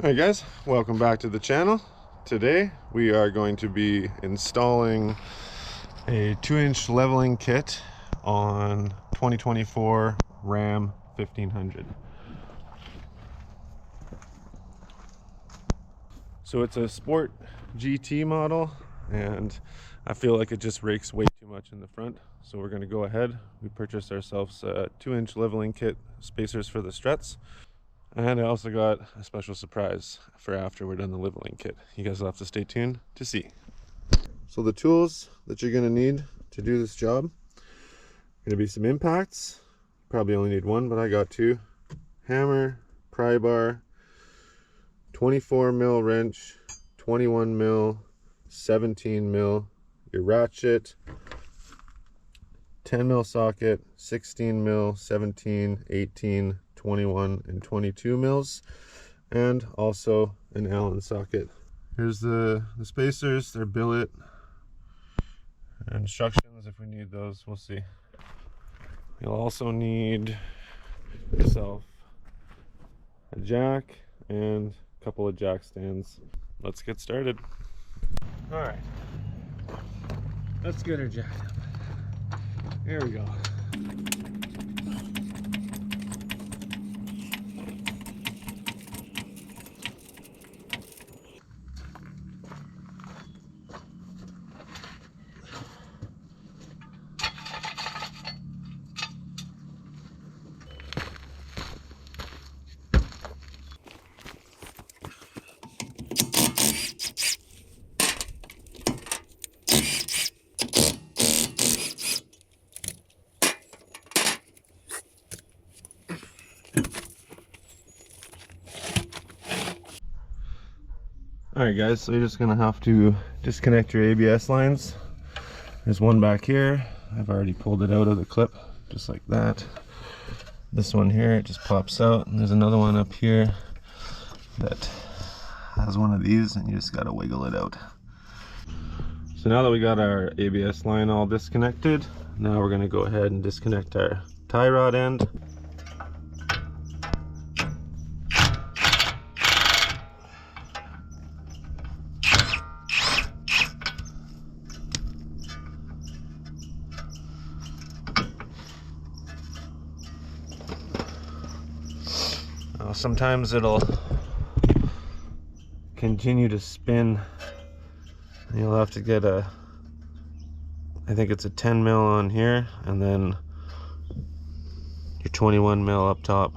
Alright guys, welcome back to the channel. Today we are going to be installing a 2-inch leveling kit on 2024 Ram 1500. So it's a Sport GT model and I feel like it just rakes way too much in the front. So we're going to go ahead. We purchased ourselves a 2-inch leveling kit, spacers for the struts. And I also got a special surprise for after we're done the leveling kit. You guys will have to stay tuned to see. So the tools that you're going to need to do this job are going to be some impacts. Probably only need one, but I got two. Hammer, pry bar, 24 mil wrench, 21 mil, 17 mil, your ratchet, 10 mil socket, 16 mil, 17, 18, 21 and 22 mils, and also an Allen socket. Here's the spacers, they're billet. Instructions, if we need those, we'll see. You'll also need yourself a jack and a couple of jack stands. Let's get started. All right, let's get her jacked up. Here we go. Alright guys, so you're just gonna have to disconnect your ABS lines. There's one back here. I've already pulled it out of the clip, just like that. This one here, it just pops out, and there's another one up here that has one of these, and you just gotta wiggle it out. So now that we got our ABS line all disconnected, now we're gonna go ahead and disconnect our tie rod end. Sometimes it'll continue to spin. You'll have to get a, I think it's a 10 mil on here, and then your 21 mil up top.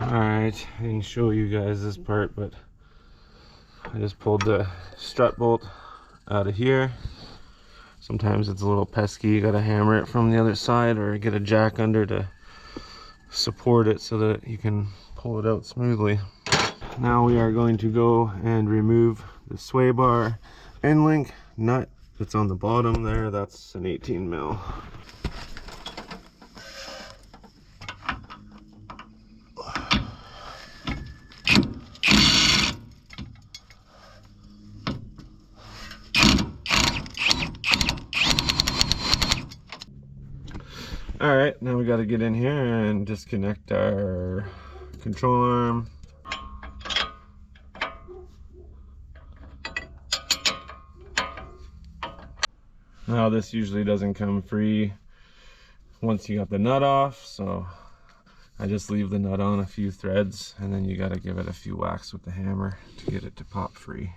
Alright, I didn't show you guys this part, but I just pulled the strut bolt out of here. Sometimes it's a little pesky, you gotta hammer it from the other side or get a jack under to support it so that you can pull it out smoothly. Now we are going to go and remove the sway bar end link nut that's on the bottom there. That's an 18 mil. All right, now we got to get in here and disconnect our control arm. Now this usually doesn't come free once you got the nut off, so I just leave the nut on a few threads, and then you got to give it a few whacks with the hammer to get it to pop free.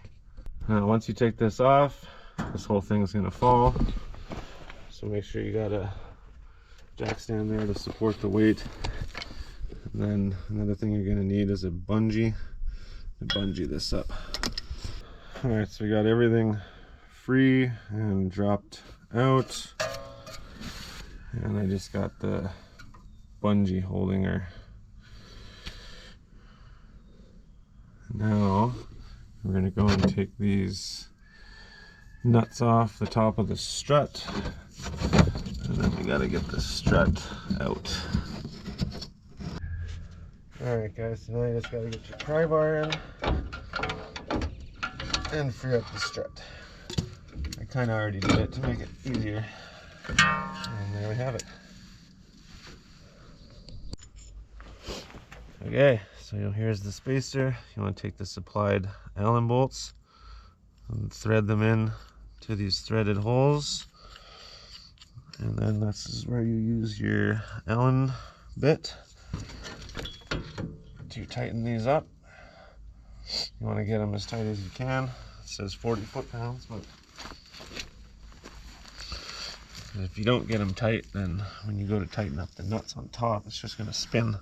Now once you take this off, this whole thing is going to fall, so make sure you got a jack stand there to support the weight. And then another thing you're going to need is a bungee to bungee this up. Alright, so we got everything free and dropped out, and I just got the bungee holding her. Now we're going to go and take these nuts off the top of the strut, and then we got to get the strut out. Alright guys, so now you just got to get your pry bar in and free up the strut. I kind of already did it to make it easier. And there we have it. Okay, So here's the spacer. You want to take the supplied Allen bolts and thread them in to these threaded holes. And then this is where you use your Allen bit to tighten these up. You want to get them as tight as you can. It says 40 foot-pounds, but if you don't get them tight, then when you go to tighten up the nuts on top, it's just going to spin.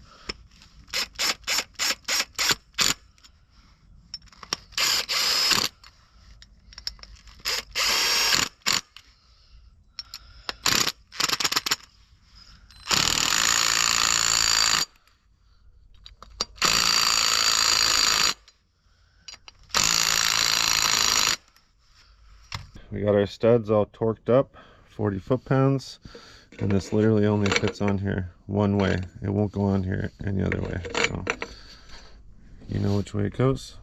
We got our studs all torqued up, 40 foot-pounds, and this literally only fits on here one way. It won't go on here any other way, so you know which way it goes.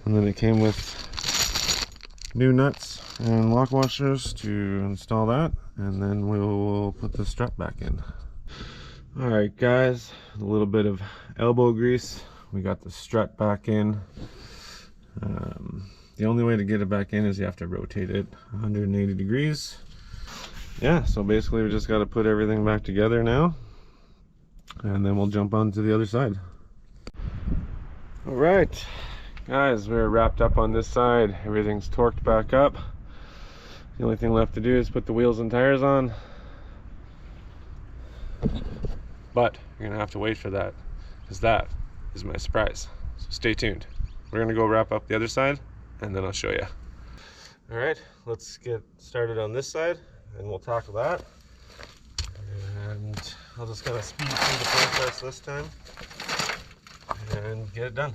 And then it came with new nuts and lock washers to install that, and then we'll put the strut back in. All right, guys, a little bit of elbow grease. We got the strut back in. The only way to get it back in is you have to rotate it 180 degrees. Yeah, so basically we just got to put everything back together now, and then we'll jump on to the other side. All right, guys, we're wrapped up on this side. Everything's torqued back up. The only thing left to do is put the wheels and tires on. But you're gonna have to wait for that, because that is my surprise. So stay tuned. We're gonna go wrap up the other side, and then I'll show you. All right, let's get started on this side, and we'll tackle that. And I'll just kind of speed through the process this time and get it done.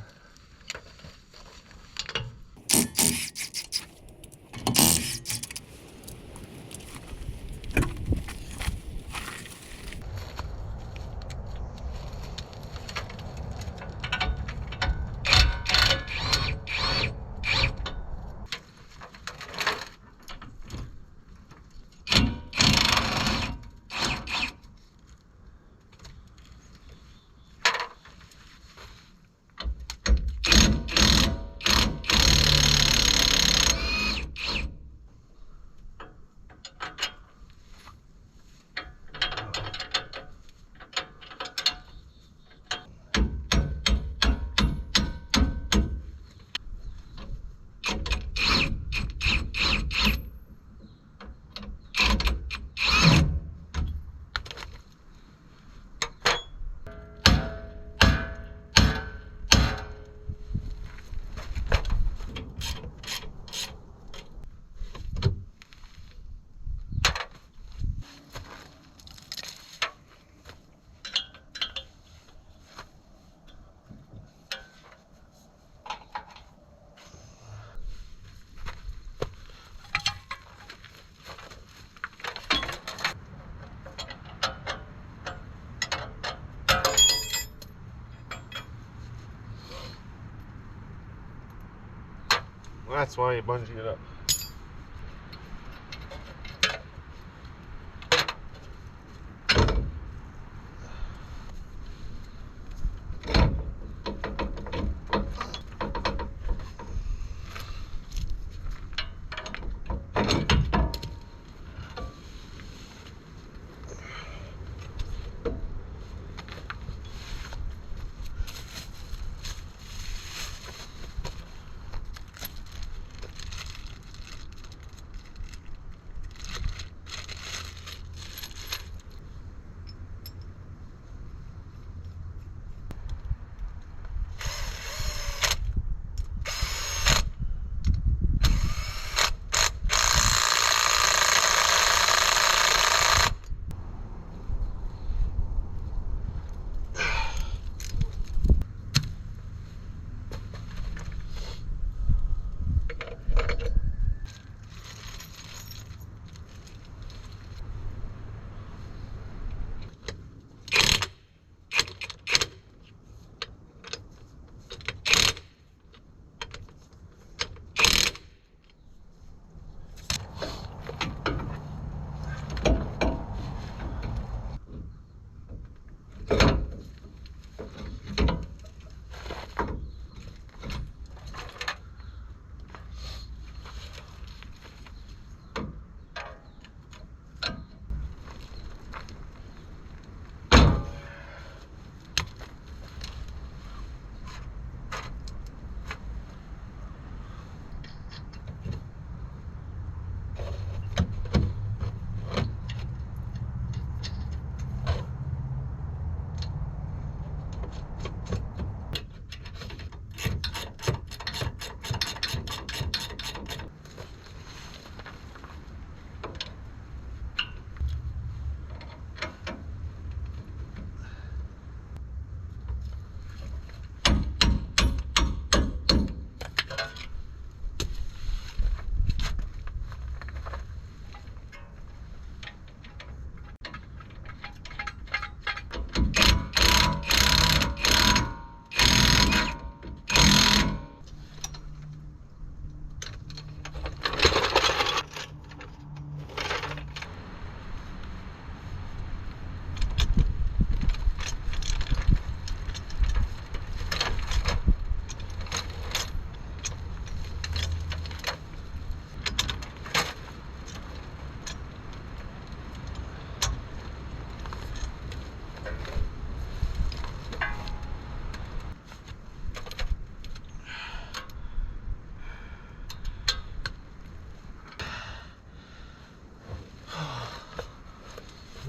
That's why you bungee it up.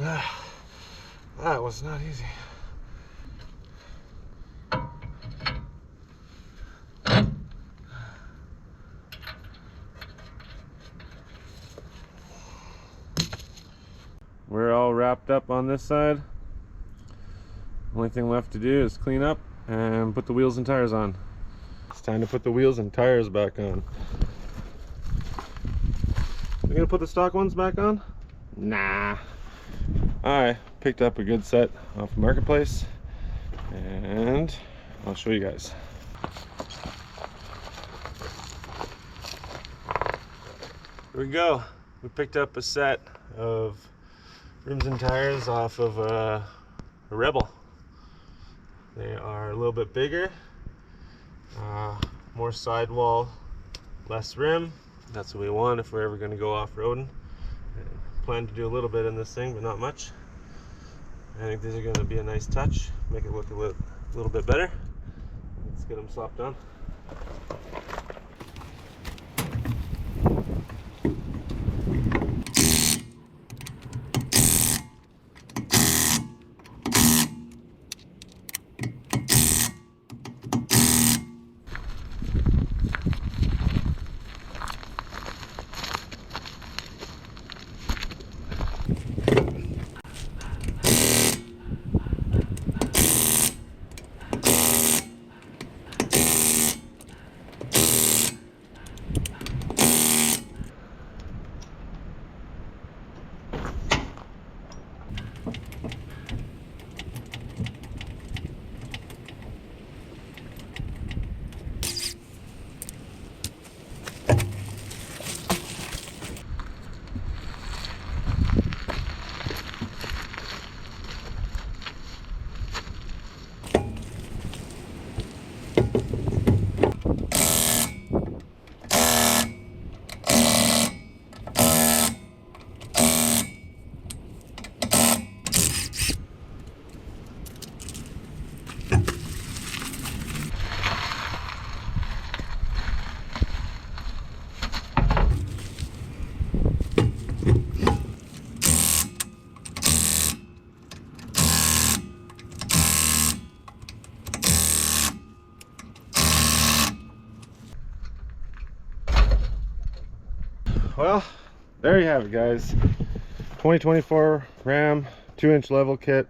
That was not easy. We're all wrapped up on this side. Only thing left to do is clean up and put the wheels and tires on. It's time to put the wheels and tires back on. We're gonna put the stock ones back on? Nah. I picked up a good set off Marketplace and I'll show you guys. Here we go. We picked up a set of rims and tires off of a Rebel. They are a little bit bigger, more sidewall, less rim. That's what we want if we're ever going to go off-roading. Plan to do a little bit in this thing, but not much. I think these are going to be a nice touch, make it look a little bit better. Let's get them slapped on. Well, there you have it, guys. 2024 Ram 2-inch level kit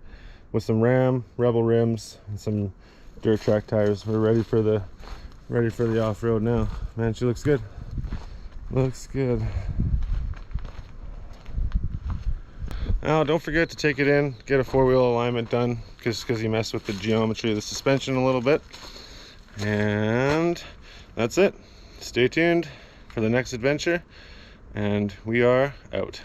with some Ram Rebel rims and some dirt track tires. We're ready for the off-road now. Man, she looks good. Looks good. Now, don't forget to take it in, get a 4-wheel alignment done, because you mess with the geometry of the suspension a little bit. And that's it. Stay tuned for the next adventure. And we are out.